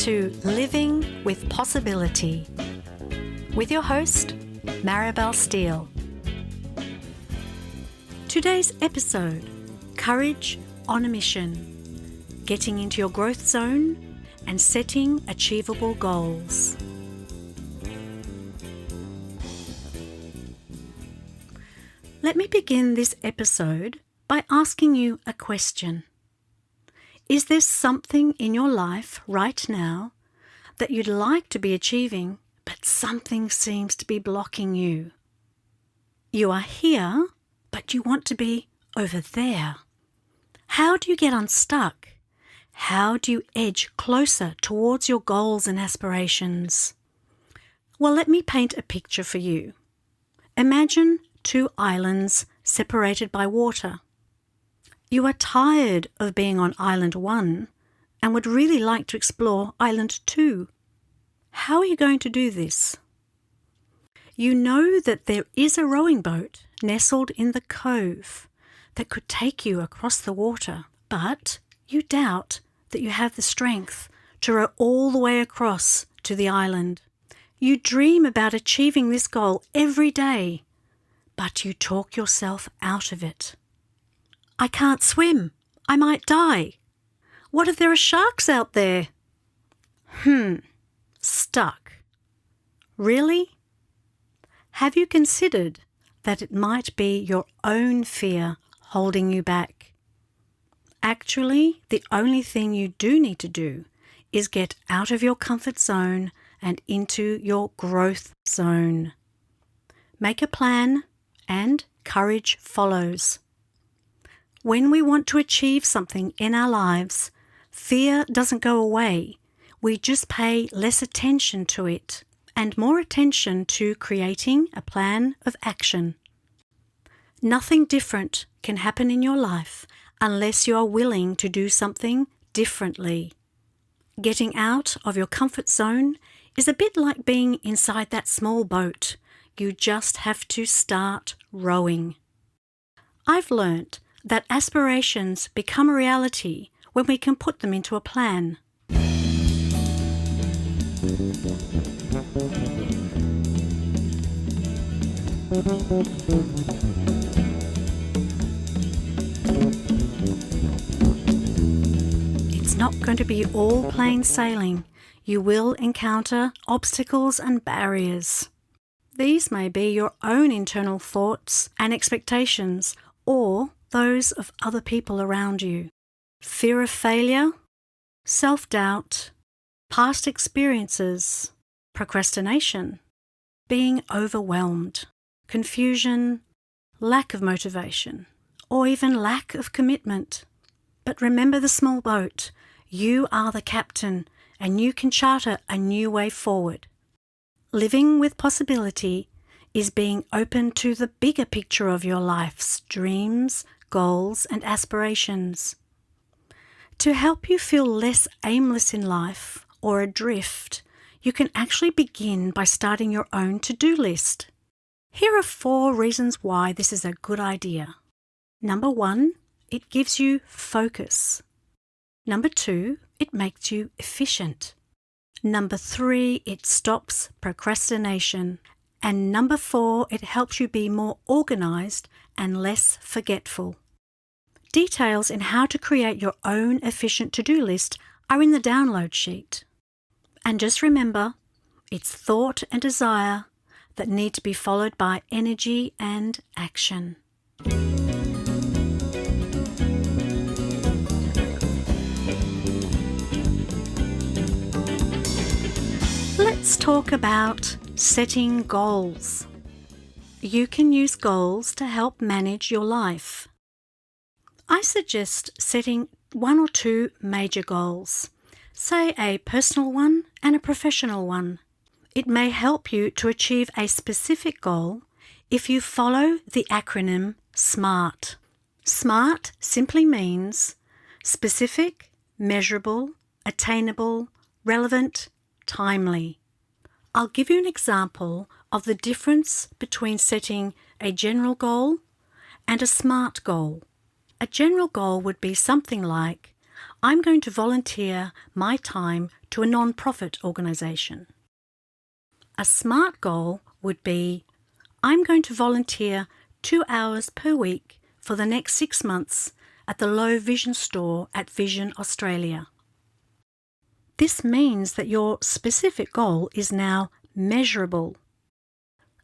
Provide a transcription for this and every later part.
to Living with Possibility with your host, Maribel Steele. Today's episode, Courage on a Mission, getting into your growth zone and setting achievable goals. Let me begin this episode by asking you a question. Is there something in your life right now that you'd like to be achieving, but something seems to be blocking you? You are here, but you want to be over there. How do you get unstuck? How do you edge closer towards your goals and aspirations? Well, let me paint a picture for you. Imagine two islands separated by water. You are tired of being on Island 1 and would really like to explore Island 2. How are you going to do this? You know that there is a rowing boat nestled in the cove that could take you across the water, but you doubt that you have the strength to row all the way across to the island. You dream about achieving this goal every day, but you talk yourself out of it. I can't swim. I might die. What if there are sharks out there? Stuck. Really? Have you considered that it might be your own fear holding you back? Actually, the only thing you do need to do is get out of your comfort zone and into your growth zone. Make a plan and courage follows. When we want to achieve something in our lives, fear doesn't go away. We just pay less attention to it and more attention to creating a plan of action. Nothing different can happen in your life unless you are willing to do something differently. Getting out of your comfort zone is a bit like being inside that small boat. You just have to start rowing. I've learnt that aspirations become a reality when we can put them into a plan. It's not going to be all plain sailing. You will encounter obstacles and barriers. These may be your own internal thoughts and expectations, or those of other people around you. Fear of failure, self-doubt, past experiences, procrastination, being overwhelmed, confusion, lack of motivation, or even lack of commitment. But remember the small boat. You are the captain, and you can charter a new way forward. Living with possibility is being open to the bigger picture of your life's dreams, goals, and aspirations. To help you feel less aimless in life or adrift, you can actually begin by starting your own to-do list. Here are 4 reasons why this is a good idea. Number 1, it gives you focus. Number 2, it makes you efficient. Number 3, it stops procrastination. And number 4, it helps you be more organised and less forgetful. Details in how to create your own efficient to-do list are in the download sheet. And just remember, it's thought and desire that need to be followed by energy and action. Let's talk about setting goals. You can use goals to help manage your life. I suggest setting 1 or 2 major goals, say a personal one and a professional one. It may help you to achieve a specific goal if you follow the acronym SMART. SMART simply means specific, measurable, attainable, relevant, timely. I'll give you an example of the difference between setting a general goal and a SMART goal. A general goal would be something like, I'm going to volunteer my time to a non-profit organisation. A SMART goal would be, I'm going to volunteer 2 hours per week for the next 6 months at the Low Vision store at Vision Australia. This means that your specific goal is now measurable.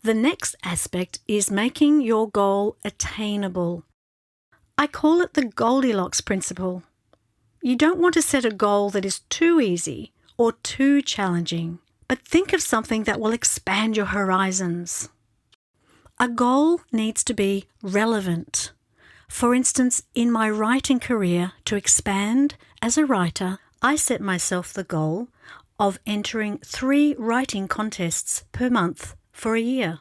The next aspect is making your goal attainable. I call it the Goldilocks principle. You don't want to set a goal that is too easy or too challenging, but think of something that will expand your horizons. A goal needs to be relevant. For instance, in my writing career to expand as a writer, I set myself the goal of entering 3 writing contests per month for a year.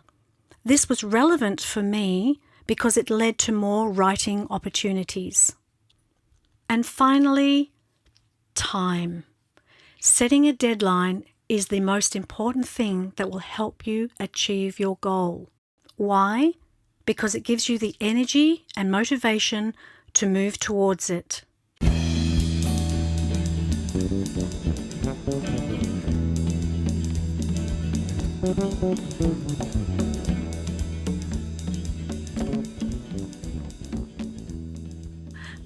This was relevant for me because it led to more writing opportunities. And finally, time. Setting a deadline is the most important thing that will help you achieve your goal. Why? Because it gives you the energy and motivation to move towards it.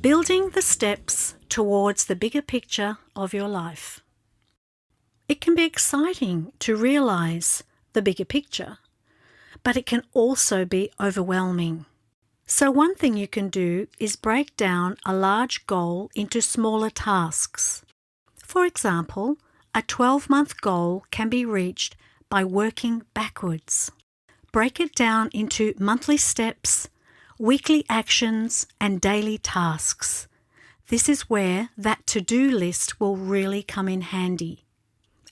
Building the steps towards the bigger picture of your life. It can be exciting to realize the bigger picture, but it can also be overwhelming. So one thing you can do is break down a large goal into smaller tasks. For example, a 12-month goal can be reached by working backwards. Break it down into monthly steps, weekly actions, and daily tasks. This is where that to-do list will really come in handy.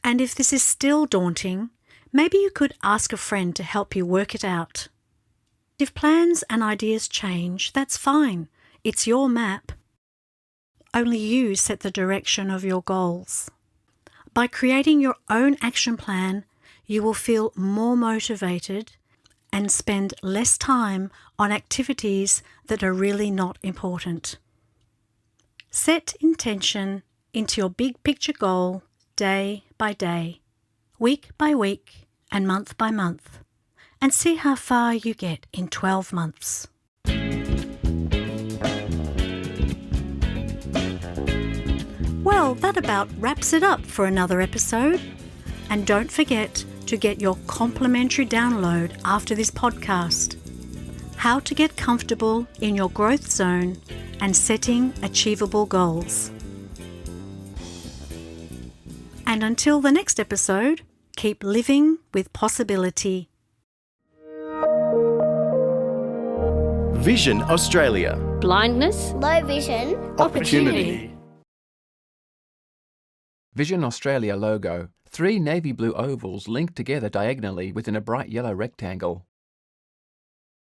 And if this is still daunting, maybe you could ask a friend to help you work it out. If plans and ideas change, that's fine. It's your map. Only you set the direction of your goals. By creating your own action plan, you will feel more motivated and spend less time on activities that are really not important. Set intention into your big picture goal day by day, week by week, and month by month, and see how far you get in 12 months. Well, that about wraps it up for another episode. And don't forget to get your complimentary download after this podcast. How to get comfortable in your growth zone and setting achievable goals. And until the next episode, keep living with possibility. Vision Australia. Blindness, Low vision. Opportunity. Vision Australia logo. 3 navy blue ovals linked together diagonally within a bright yellow rectangle.